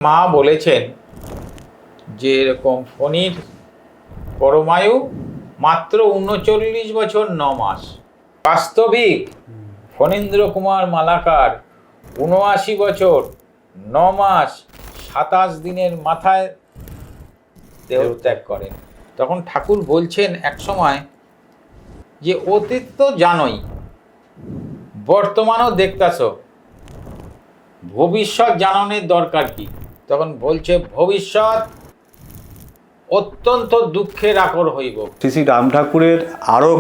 মা বলেছেন যে এরকম ফণীর পরমায়ু মাত্র ৩৯ বছর ৯ মাস। বাস্তবিক ফণীন্দ্র কুমার মালাকার ৭৯ বছর ৯ মাস ২৭ দিনের মাথায় দেহত্যাগ করেন। তখন ঠাকুর বলছেন এক সময় যে অতীত তো জানোই, বর্তমানও দেখতাছ, ভবিষ্যৎ জানানোর দরকার কি? তখন বলছে ভবিষ্যৎ অত্যন্ত দুঃখের আকর হইব। শ্রী শ্রী রাম ঠাকুরের আরও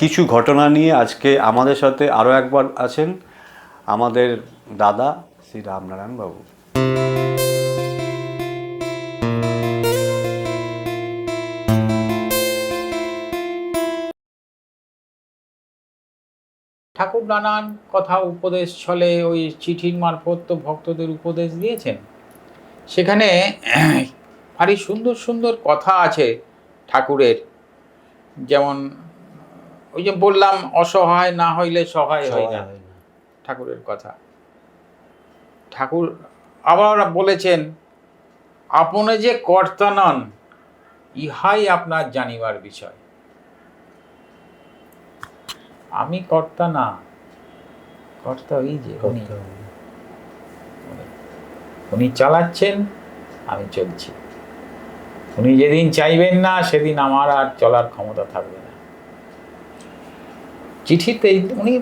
কিছু ঘটনা নিয়ে আজকে আমাদের সাথে আরও একবার আছেন আমাদের দাদা শ্রী রামনারায়ণ বাবু। ঠাকুর নানান কথা উপদেশ ছলে ওই চিঠির মারফত তো ভক্তদের উপদেশ দিয়েছেন। সেখানে ভারী সুন্দর সুন্দর কথা আছে ঠাকুরের। যেমন ওই যে বললাম, অসহায় না হইলে সহায় হয় না, ঠাকুরের কথা। ঠাকুর আবার বলেছেন, আপনি যে কর্তা নন, ইহাই আপনার জানিবার বিষয়। আমি কর্তা না, কর্তা ওই যে উনি চালাচ্ছেন, আমি চলছি। উনি যেদিন চাইবেন না, সেদিন আমার আর চলার ক্ষমতা থাকবে না। চিঠিতে উনি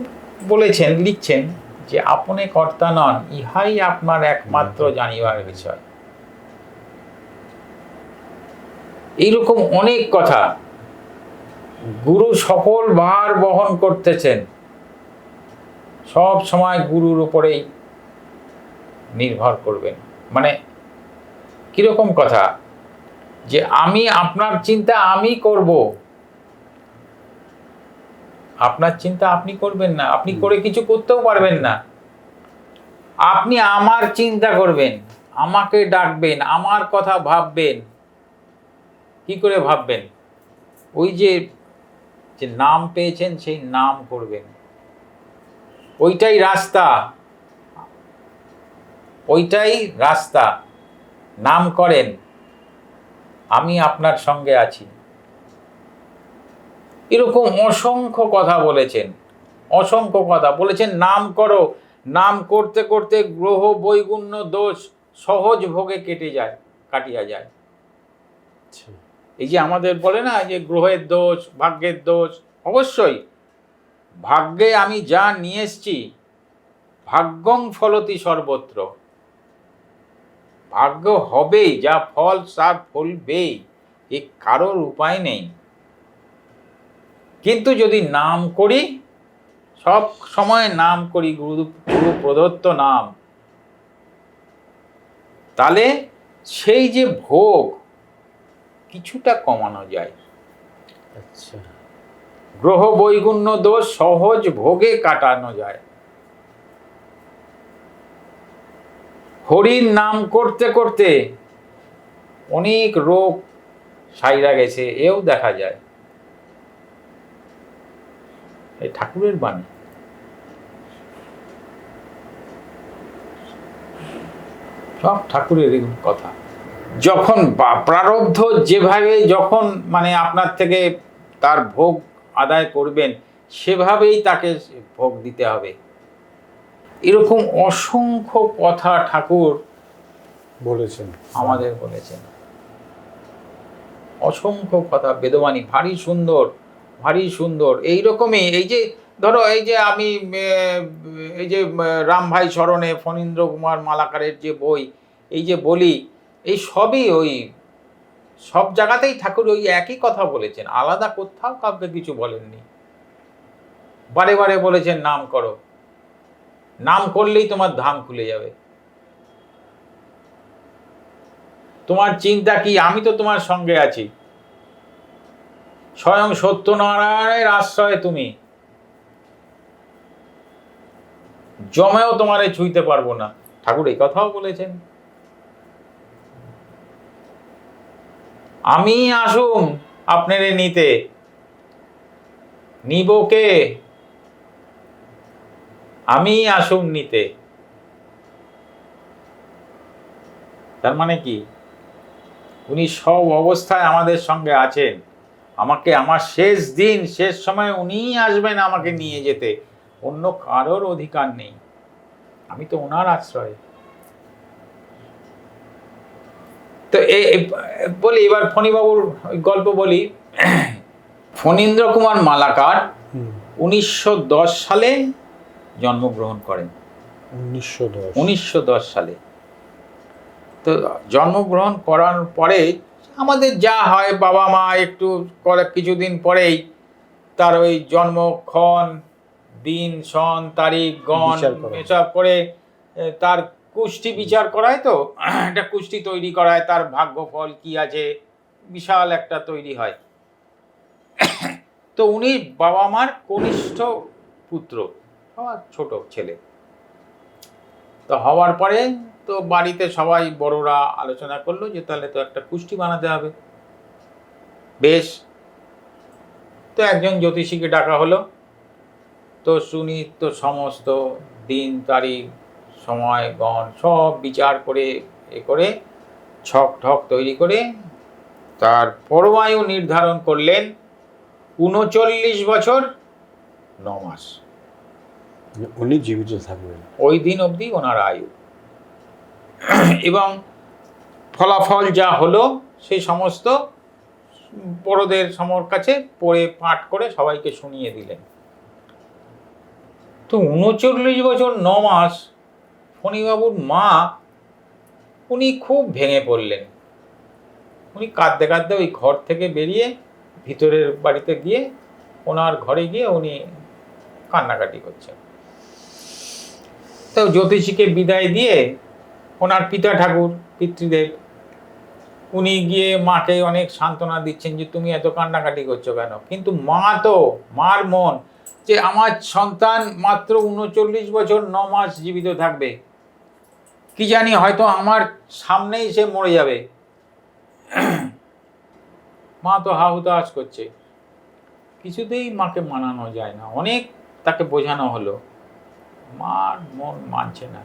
বলেছেন, লিখছেন যে আপনি কর্তা নন, ইহাই আপনার একমাত্র জানিবার বিষয়। এইরকম অনেক কথা গুরু সকল ভার বহন করতেছেন, সব সময় গুরুর উপরেই নির্ভর করবেন। মানে কিরকম কথা, যে আমি আপনার চিন্তা আমি করব, আপনার চিন্তা আপনি করবেন না, আপনি করে কিছু করতেও পারবেন না। আপনি আমার চিন্তা করবেন, আমাকে ডাকবেন, আমার কথা ভাববেন। কি করে ভাববেন? ওই যে নাম পেয়েছেন, সেই নাম করবেন। ওইটাই রাস্তা, ওইটাই রাস্তা। নাম করেন, আমি আপনার সঙ্গে আছি। এরকম অসংখ্য কথা বলেছেন, অসংখ্য কথা বলেছেন। নাম করো, নাম করতে করতে গ্রহ বৈগুণ্য দোষ সহজ ভোগে কাটিয়া যায়। এই যে আমাদের বলে না যে গ্রহের দোষ, ভাগ্যের দোষ, অবশ্যই ভাগ্যে আমি যা নিয়ে এসছি, ভাগ্যং ফলতি সর্বত্র, ভাগ্য হবেই, যা ফল সব ফলবেই, এ কারোর উপায় নেই। কিন্তু যদি নাম করি, সব সময় নাম করি, গুরু প্রদত্ত নাম, তাহলে সেই যে ভোগ কিছুটা কমানো যায়। আচ্ছা, গ্রহ বৈগুণ্য দোষ সহজ ভোগে কাটানো যায়। হরির নাম করতে করতে অনেক রোগ সাইরা গেছে, এও দেখা যায়। এই ঠাকুরের বাণী। সব ঠাকুরের কথা। যখন প্রারব্ধ যেভাবে যখন মানে আপনার থেকে তার ভোগ আদায় করবেন, সেভাবেই তাকে ভোগ দিতে হবে। এরকম অসংখ্য কথা ঠাকুর বলেছেন, আমাদের বলেছেন। অসংখ্য কথা, বেদবাণী ভারী সুন্দর, ভারী সুন্দর। এইরকমই এই যে ধরো, এই যে আমি এই যে রামভাই স্মরণে ফণীন্দ্র কুমার মালাকারের যে বই, এই যে বলি, এই সবই ওই সব জায়গাতেই ঠাকুর ওই একই কথা বলেছেন, আলাদা কোথাও কাউকে কিছু বলেননি। বারে বারে বলেছেন নাম করো, নাম করলেই তোমার ধাম খুলে যাবে। তোমার চিন্তা কি? আমি তো তোমার সঙ্গে আছি। স্বয়ং সত্যনারায়ণের আশ্রয়ে তুমি, জমেও তোমারে ছুঁইতে পারবো না। ঠাকুর এই কথাও বলেছেন। আমি আসুম আপনারে নিতে, নিব কে? আমি আসুম নিতে। তার মানে কি, উনি সব অবস্থায় আমাদের সঙ্গে আছেন। আমাকে আমার শেষ দিন, শেষ সময় উনিই আসবেন আমাকে নিয়ে যেতে, অন্য কারোর অধিকার নেই। আমি তো ওনার আশ্রয়। তো বলি, এবার ফণীবাবুর গল্প বলি। ফণীন্দ্র কুমার মালাকার 1910 সালে জন্মগ্রহণ করেন। 1910 সালে। তো জন্মগ্রহণ করার পরে আমাদের যা হয়, বাবা মা একটু কিছুদিন পরেই তার ওই জন্মক্ষণ, দিন, সন, তারিখ, গণ এসব করে তার কুষ্টি বিচার করায়। তো একটা কুষ্টি তৈরি করায়, তার ভাগ্যফল কি আছে, বিশাল একটা তৈরি হয়। তো উনি বাবা মার কনিষ্ঠ পুত্র, আমার ছোট ছেলে। তো হওয়ার পরে তো বাড়িতে সবাই বড়রা আলোচনা করলো যে তাহলে তো একটা কুষ্টি বানাতে হবে। বেশ, তো একজন জ্যোতিষীকে ডাকা হলো। তো শুনি তো সমস্ত দিন, তারিখ, সময়, গণ সব বিচার করে করে ছক ঠক তৈরি করে তার পরমায়ু নির্ধারণ করলেন 39 বছর 9 মাস। উনি জীবিত থাকবেন ওই দিন অবধি ওনার আয়ু। এবং ফলাফল যা হলো সেই সমস্ত বড়দের সমর কাছে পড়ে পাঠ করে সবাইকে শুনিয়ে দিলেন। তো 39 বছর 9 মাস ফণীবাবুর মা, উনি খুব ভেঙে পড়লেন। উনি কাঁদতে কাঁদতে ওই ঘর থেকে বেরিয়ে ভিতরের বাড়িতে গিয়ে, ওনার ঘরে গিয়ে উনি কান্নাকাটি করছেন। তো জ্যোতিষীকে বিদায় দিয়ে ওনার পিতা ঠাকুর, পিতৃদেব, উনি গিয়ে মাকে অনেক সান্ত্বনা দিচ্ছেন যে তুমি এত কান্নাকাটি করছো কেন। কিন্তু মা তো, মার মন যে আমার সন্তান মাত্র 39 বছর 9 মাস জীবিত থাকবে, কি জানি হয়তো আমার সামনেই সে মরে যাবে। মা তো হাহুতাশ করছে, কিছুতেই মাকে মানানো যায় না। অনেক তাকে বোঝানো হলো, মার মন মানছে না।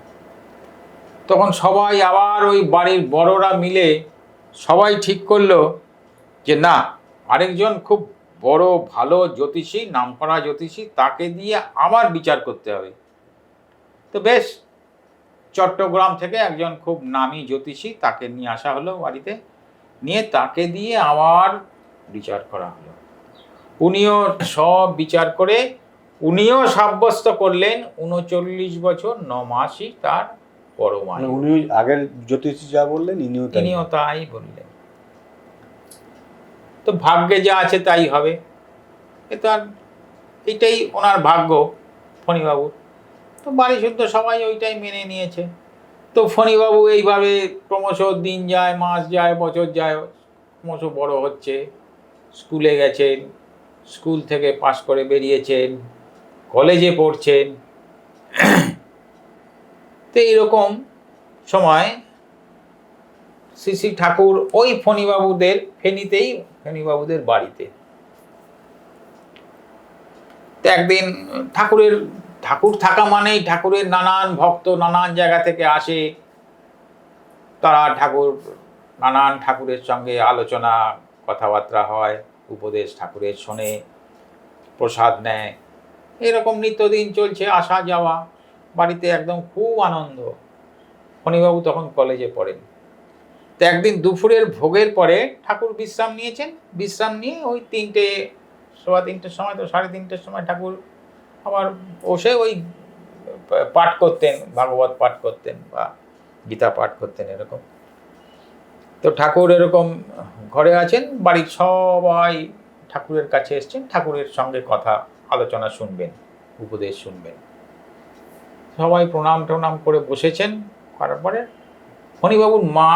তখন সবাই আবার ওই বাড়ির বড়রা মিলে সবাই ঠিক করলো যে না, আরেকজন খুব বড় ভালো জ্যোতিষী, নামকরা জ্যোতিষী, তাকে দিয়ে আবার বিচার করতে হবে। তো বেশ, চট্টগ্রাম থেকে একজন খুব নামী জ্যোতিষী, তাকে নিয়ে আসা হলো বাড়িতে, নিয়ে তাকে দিয়ে আবার বিচার করা হলো। উনিও সব বিচার করে উনিও সাব্যস্ত করলেন 39 বছর 9 মাসই তার পরমায়ু। উনি আগের জ্যোতিষী যা বললেন ইনিও তাই বললেন। তো ভাগ্যে যা আছে তাই হবে, এটাই ওনার ভাগ্য ফণীবাবুর। তো বাড়ি শুদ্ধ সবাই ওইটাই মেনে নিয়েছে। তো ফণীবাবু এইভাবে ক্রমশ দিন যায়, মাস যায়, বছর যায়, ক্রমশ বড় হচ্ছে। স্কুলে গেছেন, স্কুল থেকে পাশ করে বেরিয়েছেন, কলেজে পড়ছেন। তো এইরকম সময় শ্রী ঠাকুর ওই ফণীবাবুদের ফণীবাবুদের বাড়িতে। তো একদিন ঠাকুর থাকা মানেই ঠাকুরের নানান ভক্ত নানান জায়গা থেকে আসে। তারা নানান ঠাকুরের সঙ্গে আলোচনা কথাবার্তা হয়, উপদেশ ঠাকুরের শোনে, প্রসাদ নেয়, এরকম নিত্যদিন চলছে, আসা যাওয়া। বাড়িতে একদম খুব আনন্দ। ফণীবাবু তখন কলেজে পড়েন। তো একদিন দুপুরের ভোগের পরে ঠাকুর বিশ্রাম নিয়েছেন। বিশ্রাম নিয়ে ওই 3:15 সময়, তো 3:30 সময় ঠাকুর আবার বসে ওই পাঠ করতেন, ভাগবত পাঠ করতেন বা গীতা পাঠ করতেন এরকম। তো ঠাকুর এরকম ঘরে আছেন, বাড়ির সবাই ঠাকুরের কাছে এসছেন, ঠাকুরের সঙ্গে কথা আলোচনা শুনবেন, উপদেশ শুনবেন। সবাই প্রণাম টনাম করে বসেছেন। করার পরে ফণীবাবুর মা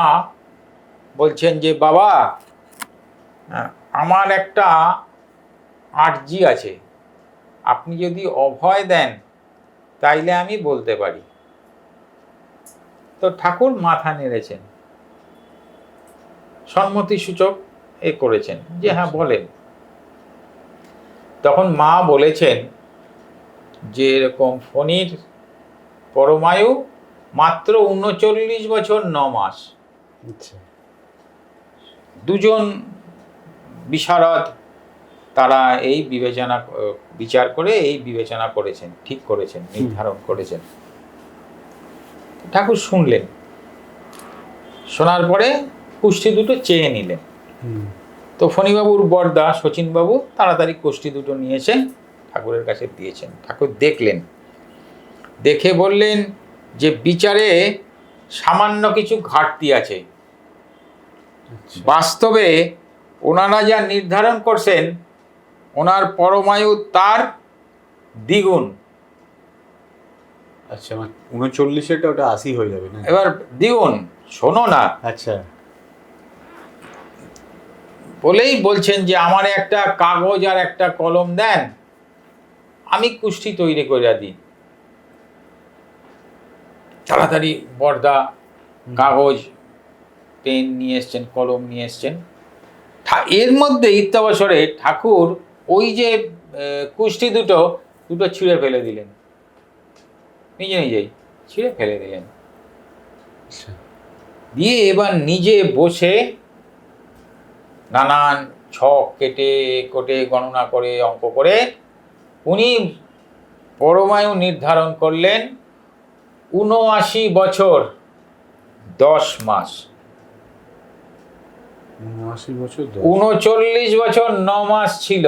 বলছেন যে বাবা, আমার একটা আর্জি আছে, আপনি যদি অভয় দেন তাইলে আমি বলতে পারি। তো ঠাকুর মাথা নেড়েছেন, সম্মতি সূচক করেছেন যে হ্যাঁ বলেন। তখন মা বলেছেন যে এরকম ফণীর পরমায়ু মাত্র 39 বছর 9 মাস। আচ্ছা। দুজন বিশারদ তারা এই বিচার করে এই বিবেচনা করেছেন, ঠিক করেছেন, নির্ধারণ করেছেন। ঠাকুর শুনলেন, শোনার পরে কুষ্টি দুটো চেয়ে নিলেন। তো ফণীবাবুর বড়দা শচীনবাবু তাড়াতাড়ি কুষ্টি দুটো নিয়ে এসে ঠাকুরের কাছে দিয়েছেন। ঠাকুর দেখলেন, দেখে বললেন যে বিচারে সামান্য কিছু ঘাটতি আছে। বাস্তবে ওনারা যা নির্ধারণ করছেন ওনার পরমায়ু তার দ্বিগুণ। আচ্ছা, 39-এরটা ওটা 80 হয়ে যাবে না? এবার দ্বিগুণ শোনো না। আচ্ছা। বলেই বলছেন যে আমার একটা কাগজ আর একটা কলম দেন, আমি কুষ্টি তৈরি করে দিই। তাড়াতাড়ি বড়দা কাগজ পেন নিয়ে এসছেন, কলম নিয়ে এসছেন। এর মধ্যে ইত্যাবসরে ঠাকুর ওই যে কুষ্টি দুটো ছিঁড়ে ফেলে দিলেন, নিজে নিজেই ছিঁড়ে ফেলে দিলেন। দিয়ে এবার নিজে বসে নানান ছক কেটে কোটে গণনা করে অঙ্ক করে উনি পরমায়ু নির্ধারণ করলেন ৭৯ বছর ১০ মাস। ৩৯ বছর ৯ মাস ছিল,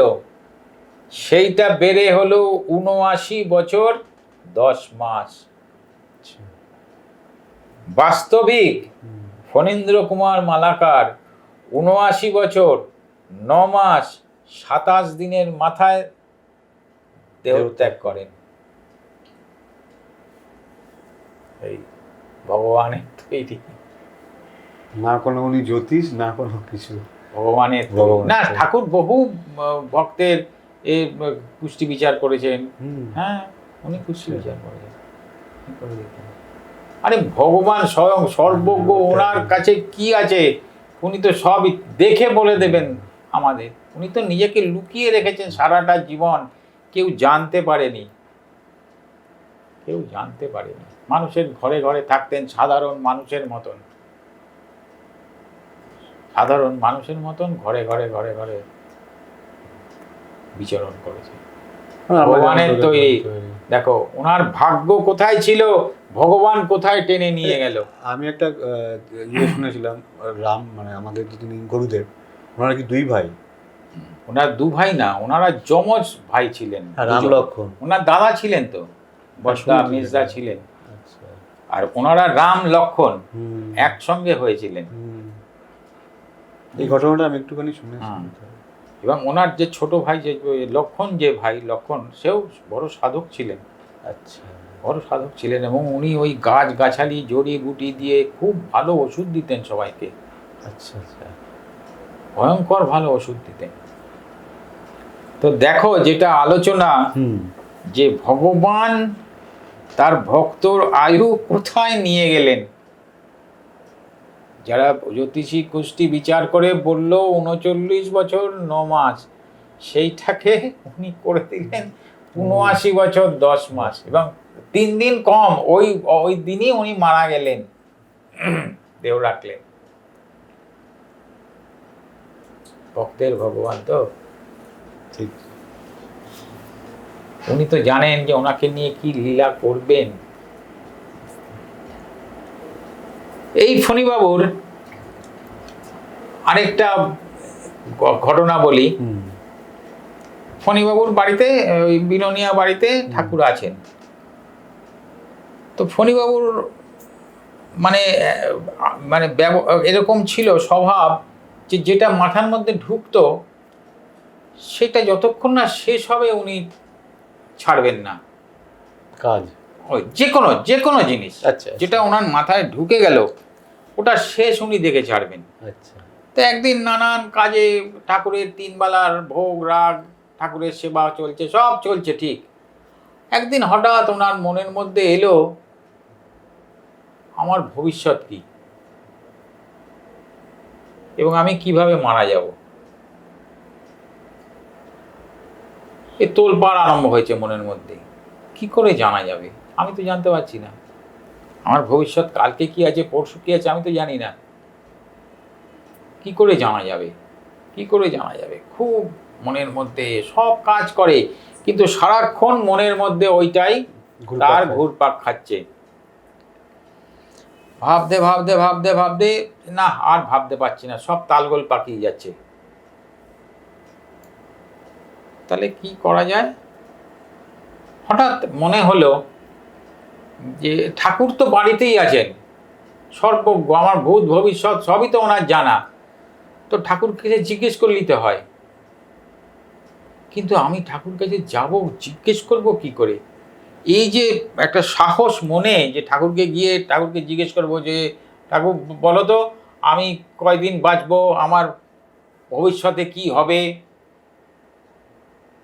সেইটা বেড়ে হলো ৭৯ বছর ১০ মাস। বাস্তবিক ফণীন্দ্র কুমার মালাকার ৭৯ বছর ৯ মাস ২৭ দিনের মাথায় দেহত্যাগ করেন। এই ভগবানের তৈরি, না কোনো উনি জ্যোতিষ, না কোনো কিছু, ভগবানের না। ঠাকুর বহু ভক্তের এই কুষ্টি বিচার করেছেন। হ্যাঁ, উনি কুষ্টি বিচার করেছেন। আরে ভগবান স্বয়ং সর্বজ্ঞ, ওনার কাছে কি আছে উনি তো সবই দেখে বলে দেবেন আমাদের। উনি তো নিজেকে লুকিয়ে রেখেছেন সারাটা জীবন, কেউ জানতে পারেনি, কেউ জানতে পারেনি। মানুষের ঘরে ঘরে থাকতেন সাধারণ মানুষের মতন, সাধারণ মানুষের মতন ঘরে ঘরে ঘরে ঘরে বিচরণ করেছে। ভগবানের তৈরি। দেখো ওনার ভাগ্য কোথায় ছিল, ভগবান কোথায় টেনে নিয়ে গেল। আমি একটা শুনেছিলাম, রাম মানে আমাদের যিনি গুরুদেব, ওনারা কি 2 ভাই? ওনার 2 ভাই না, ওনারা যমজ ভাই ছিলেন। রাম লক্ষণ। ওনার দাদা ছিলেন তো বড়দা মির্জা ছিলেন। আর ওনারা রাম লক্ষণ একসঙ্গে হয়েছিলেন। এই ঘটনাটা আমি একটুখানি শুনেছি। এবং ওনার যে ছোট ভাই, যে লক্ষণ, যে ভাই লক্ষণ, সেও বড় সাধক ছিলেন। আচ্ছা, বড় সাধক ছিলেন। এবং উনি ওই গাছ গাছালি জড়ি বুটি দিয়ে খুব ভালো ওষুধ দিতেন সবাইকে। আচ্ছা আচ্ছা, ভয়ঙ্কর ভালো ওষুধ দিতেন। তো দেখো যেটা আলোচনা, যে ভগবান তার ভক্তর আয়ু কোথায় নিয়ে গেলেন। যারা জ্যোতিষী কুষ্টি বিচার করে বলল ৩৯ বছর ৯ মাস, সেইটাকে উনি করে দিলেন ৭৯ বছর ১০ মাস। এবং ৩ দিন কম, ওই দিনই উনি মারা গেলেন, দেহ রাখলেন। ভক্তের ভগবান তো ঠিক। উনি তো জানেন যে ওনাকে নিয়ে কি লীলা করবেন। এই ফণীবাবুর আরেকটা ঘটনা বলি। ফণীবাবুর বাড়িতে, ওই বিনোনিয়া বাড়িতে ঠাকুর আছেন। তো ফণীবাবুর মানে মানে এরকম ছিল স্বভাব, যে যেটা মাথার মধ্যে ঢুকতো সেটা যতক্ষণ না শেষ হবে উনি ছাড়বেন না কাজ। ওই যে কোনো জিনিস, আচ্ছা, যেটা ওনার মাথায় ঢুকে গেল ওটা শেষ উনি দেখে ছাড়বেন। আচ্ছা। তো একদিন নানান কাজে ঠাকুরের 3 বেলার ভোগ রাগ, ঠাকুরের সেবা চলছে, সব চলছে ঠিক। একদিন হঠাৎ ওনার মনের মধ্যে এলো, আমার ভবিষ্যৎ কি এবং আমি কিভাবে মারা যাব। এই তোলপাড় আরম্ভ হয়েছে মনের মধ্যে। কি করে জানা যাবে, আমি তো জানতে পারছি না। আমার ভবিষ্যৎ কালকে কি আছে, পরশু কি আছে, আমি তো জানি না। কি করে জানা যাবে? কি করে জানা যাবে? খুব মনের মধ্যে সব কাজ করে, কিন্তু সারাক্ষণ মনের মধ্যে ওইটাই তার ঘুরপাক খাচ্ছে। ভাবতে ভাবতে ভাবতে ভাবতে না আর ভাবতে পারছি না, সব তালগোল পাকিয়ে যাচ্ছে। তাহলে কি করা যায়? হঠাৎ মনে হলো যে ঠাকুর তো বাড়িতেই আছেন, সর্বজ্ঞ, আমার ভূত ভবিষ্যৎ সবই তো ওনার জানা, তো ঠাকুরকে জিজ্ঞেস করে নিতে হয়। কিন্তু আমি ঠাকুর কাছে যাব, জিজ্ঞেস করব কি করে? এই যে একটা সাহস মনে, যে ঠাকুরকে গিয়ে ঠাকুরকে জিজ্ঞেস করবো যে ঠাকুর বলো তো আমি কয়দিন বাঁচবো, আমার ভবিষ্যতে কি হবে,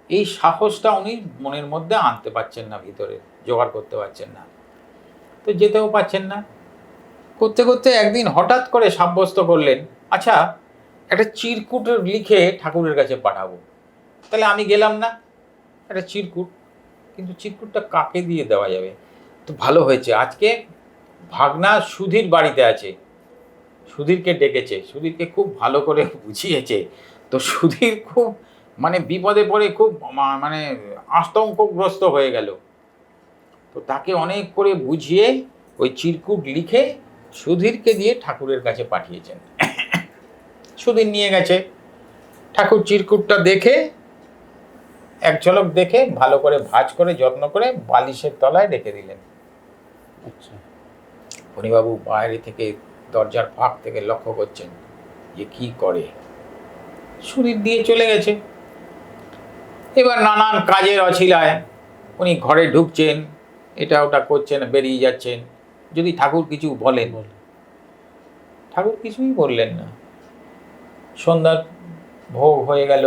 এই সাহসটা উনি মনের মধ্যে আনতে পারছেন না, ভিতরে জোগাড় করতে পারছেন না, তো যেতেও পারছেন না। করতে করতে একদিন হঠাৎ করে সাব্যস্ত করলেন, আচ্ছা একটা চিরকুট লিখে ঠাকুরের কাছে পাঠাবো। তাহলে আমি গেলাম না, একটা চিরকুট, কিন্তু চিরকুটটা কাকে দিয়ে দেওয়া যাবে? তো ভালো হয়েছে, আজকে ভাগনা সুধীর বাড়িতে আছে, সুধীরকে ডেকেছে, সুধীরকে খুব ভালো করে বুঝিয়েছে। তো সুধীর খুব মানে বিপদে পড়ে খুব মানে আতঙ্কগ্রস্ত হয়ে গেল। তো তাকে অনেক করে বুঝিয়ে ওই চিরকুট লিখে সুধীরকে দিয়ে ঠাকুরের কাছে পাঠিয়েছেন। সুধীর নিয়ে গেছে, ঠাকুর চিরকুটটা দেখে এক ঝলক দেখে ভালো করে ভাঁজ করে যত্ন করে বালিশের তলায় রেখে দিলেন। আচ্ছা। ফণীবাবু বাইরে থেকে দরজার ফাঁক থেকে লক্ষ্য করছেন যে কি করে। সুধীর দিয়ে চলে গেছে। এবার নানান কাজের অছিলায় উনি ঘরে ঢুকছেন, এটা ওটা করছেন, বেরিয়ে যাচ্ছেন, যদি ঠাকুর কিছু বলেন। ঠাকুর কিছুই বললেন না। সন্ধ্যার ভোগ হয়ে গেল,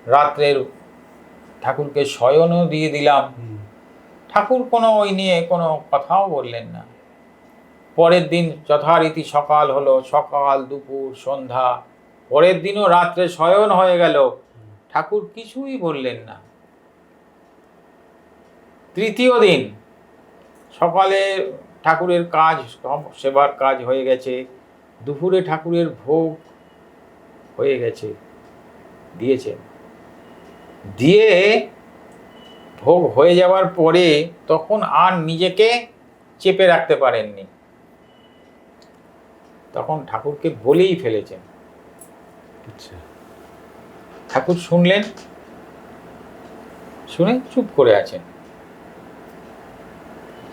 রাত্রের ঠাকুরকে শয়নও দিয়ে দিলাম, ঠাকুর কোনো ওই নিয়ে কোনো কথাও বললেন না। পরের দিন যথারীতি সকাল হলো, সকাল দুপুর সন্ধ্যা, পরের দিনও রাত্রে শয়ন হয়ে গেল, ঠাকুর কিছুই বললেন না। তৃতীয় দিন সকালে ঠাকুরের কাজ, সেবার কাজ হয়ে গেছে, দুপুরে ঠাকুরের ভোগ হয়ে গেছে, দিয়েছেন। দিয়ে ভোগ হয়ে যাওয়ার পরে তখন আর নিজেকে চেপে রাখতে পারেননি, তখন ঠাকুরকে বলেই ফেলেছেন। আচ্ছা। ঠাকুর শুনলেন, শুনে চুপ করে আছেন।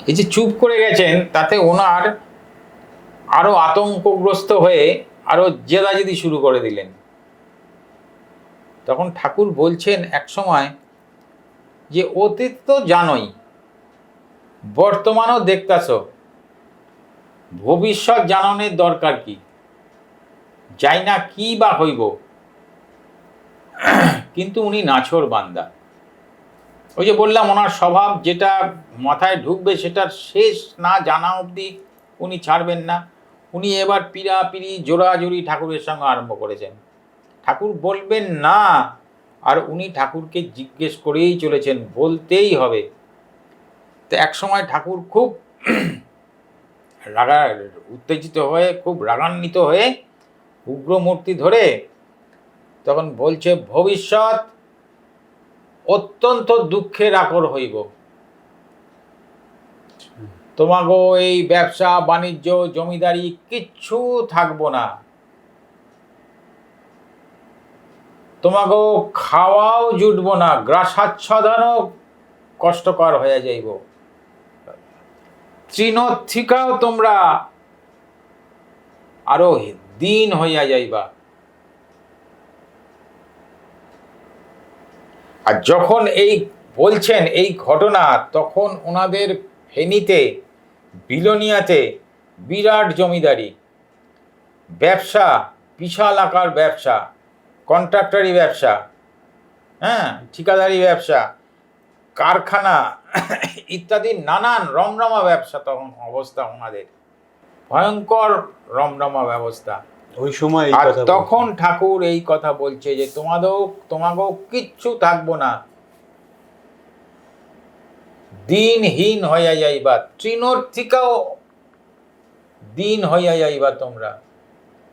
এই যে চুপ করে গেছেন, তাতে ওনার আরো আতঙ্কগ্রস্ত হয়ে আরো জেদাজেদি শুরু করে দিলেন। তখন ঠাকুর বলছেন এক সময় যে অতীত তো জানোই, বর্তমানও দেখতাছ, ভবিষ্যৎ জানানোর দরকার কি? যাই না কি বা হইব। কিন্তু উনি নাছোড় বান্দা। ওই যে বললাম, ওনার স্বভাব যেটা মাথায় ঢুকবে সেটার শেষ না জানা অবধি উনি ছাড়বেন না। উনি এবার পিড়াপিড়ি জোড়াজুড়ি ঠাকুরের সঙ্গে আরম্ভ করেছেন। ঠাকুর বলবেন না, আর উনি ঠাকুরকে জিজ্ঞেস করেই চলেছেন, বলতেই হবে। তো এক সময় ঠাকুর খুব উত্তেজিত হয়ে, খুব রাগান্বিত হয়ে উগ্রমূর্তি ধরে তখন বলছে, ভবিষ্যৎ অত্যন্ত দুঃখের আকর হইব। তোমাগো এই ব্যবসা বাণিজ্য জমিদারি কিচ্ছু থাকবো না, তোমাগো খাওয়াও জুটবো না, গ্রাসাচ্ছাদনও কষ্টকর হয়ে যাইব, তৃণথিকাও তোমরা আরো দিন হইয়া যাইবা। আর যখন এই বলছেন এই ঘটনা, তখন ওনাদের ফেনীতে বিলোনিয়াতে বিরাট জমিদারি, ব্যবসা, বিশাল আকার ব্যবসা, কন্ট্রাক্টরি ব্যবসা, হ্যাঁ, ঠিকাদারি ব্যবসা, কারখানা ইত্যাদি নানান রমরমা ব্যবসা। তখন অবস্থা ওনাদের ভয়ঙ্কর রমরমা ব্যবস্থা ওই সময় আর তখন ঠাকুর এই কথা বলছে যে তোমাগো কিচ্ছু থাকবো না, দিনহীন হইয়া যাইবা, তৃণর্থিকাও দিন হইয়া যাইবা তোমরা।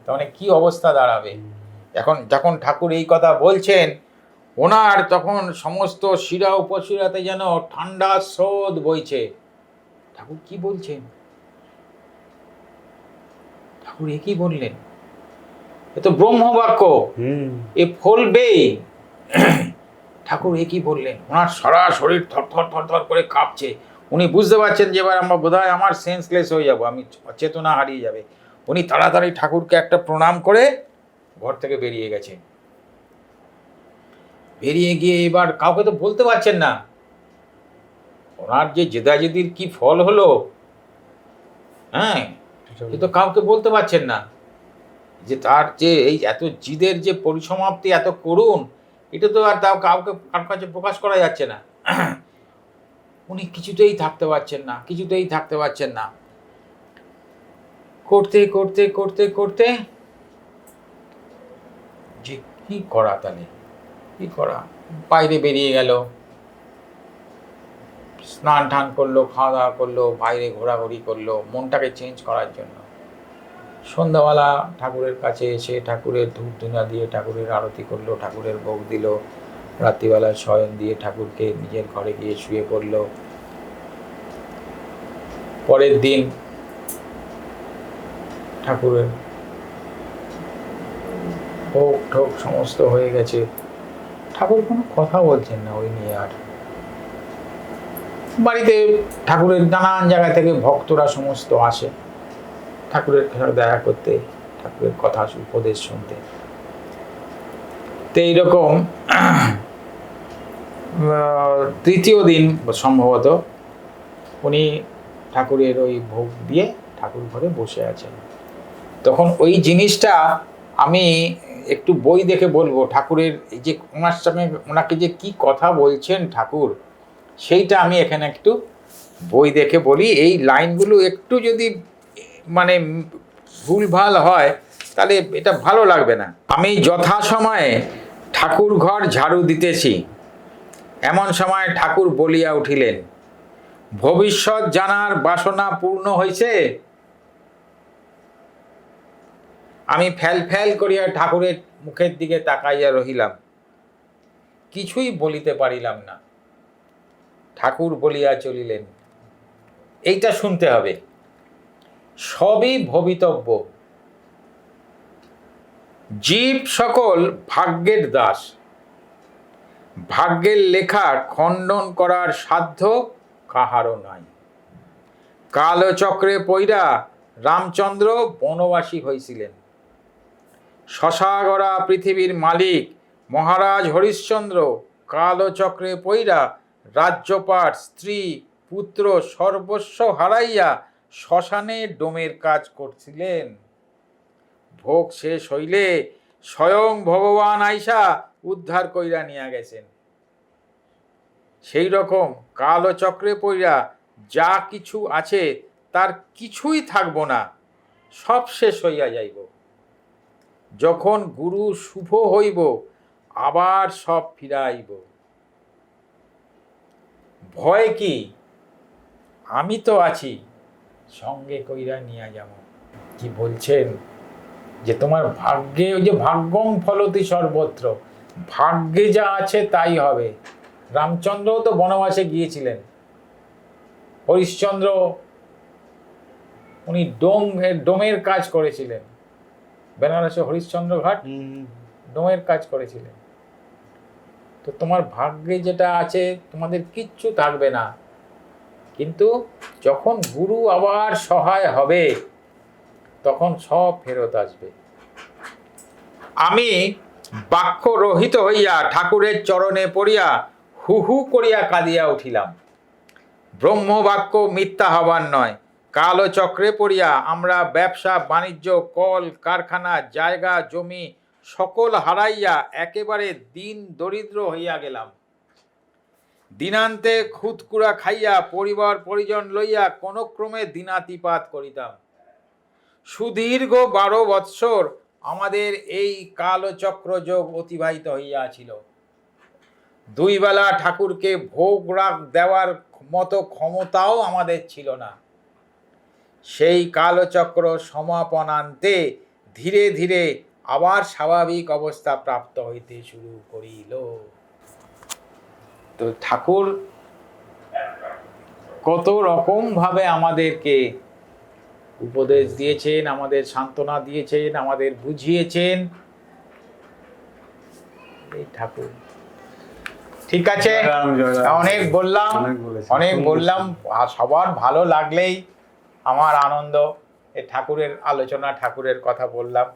তখন কি অবস্থা দাঁড়াবে। এখন যখন ঠাকুর এই কথা বলছেন, ওনার তখন সমস্ত শিরা উপশিরাতে যেন ঠান্ডা স্রোত বইছে। ঠাকুর কি বলছেন? ঠাকুর এ কি বললেন? এ তো ব্রহ্মবাক্য, এ ফলবেই। ঠাকুর এ কি বললেন? ওনার সারা শরীর থরথর থরথর করে কাঁপছে। উনি বুঝতে পারছেন যে এবার আমরা বোধহয় আমার সেন্সলেস হয়ে যাব, আমি চেতনা হারিয়ে যাবে। উনি তাড়াতাড়ি ঠাকুরকে একটা প্রণাম করে ঘর থেকে বেরিয়ে গেছেন। বেরিয়ে গিয়ে এবার কাউকে তো বলতে পারছেন না ওনার যে জেদাজেদির কি ফল হলো। হ্যাঁ, এ তো কাউকে বলতে পারছেন না যে তার যে এই এত জিদের যে পরিসমাপ্তি এত করুণ, এটা তো আর তাও কাউকে কার কাছে প্রকাশ করা যাচ্ছে না। উনি কিছুতেই থাকতে পারছেন না, কিছুতেই থাকতে পারছেন না। করতে করতে করতে করতে যে কি করা, তাহলে কি করা, বাইরে বেরিয়ে গেল, স্নান টান করলো, খাওয়া দাওয়া করলো, বাইরে ঘোরাঘুরি করলো মনটাকে চেঞ্জ করার জন্য। সন্ধ্যাবেলা ঠাকুরের কাছে এসে ঠাকুরের ধূপ ধুনা দিয়ে ঠাকুরের আরতি করলো, ঠাকুরের ভোগ দিল। রাত্রিবেলা শয়ন দিয়ে ঠাকুরকে নিজের ঘরে গিয়ে শুয়ে পড়লো। পরের দিন ঠাকুরের ভোগ ঠোক সমস্ত হয়ে গেছে। ঠাকুর কোনো কথা বলছেন না ওই নিয়ে। আর বাড়িতে ঠাকুরের নানান জায়গা থেকে ভক্তরা সমস্ত আসে ঠাকুরের সাথে দেখা করতে, ঠাকুরের কথা উপদেশ শুনতে। তো এইরকম তৃতীয় দিন সম্ভবত উনি ঠাকুরের ওই ভোগ দিয়ে ঠাকুর ঘরে বসে আছেন। তখন ওই জিনিসটা আমি একটু বই দেখে বলবো, ঠাকুরের এই যে ওনার সঙ্গে ওনাকে যে কি কথা বলছেন ঠাকুর, সেইটা আমি এখানে একটু বই দেখে বলি। এই লাইনগুলো একটু যদি মানে ভুলভাল হয় তাহলে এটা ভালো লাগবে না। আমি যথাসময়ে ঠাকুর ঘর ঝাড়ু দিতেছি, এমন সময় ঠাকুর বলিয়া উঠিলেন, ভবিষ্যৎ জানার বাসনা পূর্ণ হইছে। আমি ফ্যাল ফ্যাল করিয়া ঠাকুরের মুখের দিকে তাকাইয়া রহিলাম, কিছুই বলিতে পারিলাম না। ঠাকুর বলিয়া চলিলেন, এইটা শুনতে হবে, সবই ভবিতব্য। জীব সকল ভাগ্যের দাস, ভাগ্যের লেখা খণ্ডন করার সাধ্য কাহারও নাই। কালচক্রে পইরা রামচন্দ্র বনবাসী হয়েছিলেন। শশাগড়া পৃথিবীর মালিক মহারাজ হরিশ্চন্দ্র কালচক্রে পইরা রাজ্যপাট, স্ত্রী, পুত্র সর্বস্ব হারাইয়া শ্মশানে ডোমের কাজ করছিলেন। ভোগ শেষ হইলে স্বয়ং ভগবান আইসা উদ্ধার কইরা নিয়া গেছেন। সেই রকম কালচক্রে পইরা যা কিছু আছে তার কিছুই থাকবো না, সব শেষ হইয়া যাইব। যখন গুরু শুভ হইব আবার সব ফিরাইব। ভয় কি? আমি তো আছি, সঙ্গে কইরা নিয়া যাব। কি বলছেন যে তোমার ভাগ্যে, ওই যে ভাগ্যং ফলতি সর্বত্র, ভাগ্যে যা আছে তাই হবে। রামচন্দ্রও তো বনবাসে গিয়েছিলেন, হরিশ্চন্দ্র উনি ডোমের কাজ করেছিলেন, বেনারসে হরিশ্চন্দ্র ঘাট ডোমের কাজ করেছিলেন। তো তোমার ভাগ্যে যেটা আছে তোমাদের কিচ্ছু থাকবে না, কিন্তু যখন গুরু আবার সহায় হবে তখন সব ফেরত আসবে। আমি বাক্য রহিত হইয়া ঠাকুরের চরণে পড়িয়া হু হু করিয়া কাঁদিয়া উঠিলাম। ব্রহ্মবাক্য মিথ্যা হবার নয়। কালচক্রে পড়িয়া আমরা ব্যবসা বাণিজ্য, কল কারখানা, জায়গা জমি সকল হারাইয়া একেবারে দিন দরিদ্র হইয়া গেলাম। দিনান্তে খুদকুড়া খাইয়া পরিবার পরিজন লইয়া কোনো ক্রমে দিনাতিপাত করিতাম। সুদীর্ঘ 12 বৎসর আমাদের এই কালচক্র যোগ অতিবাহিত হইয়াছিল। 2 বেলা ঠাকুরকে ভোগ রাগ দেওয়ার মতো ক্ষমতাও আমাদের ছিল না। সেই কালচক্র সমাপনান্তে ধীরে ধীরে আবার স্বাভাবিক অবস্থা প্রাপ্ত হইতে শুরু করিল। তো ঠাকুর কত রকম ভাবে আমাদেরকে উপদেশ দিয়েছেন, আমাদের সান্ত্বনা দিয়েছেন, আমাদের বুঝিয়েছেন। এই ঠাকুর। ঠিক আছে, জয়রাম, জয়রাম। অনেক বললাম, অনেক বলেছেন। অনেক বললাম। আর সবার ভালো লাগলেই আমার আনন্দ। এই ঠাকুরের আলোচনা, ঠাকুরের কথা বললাম।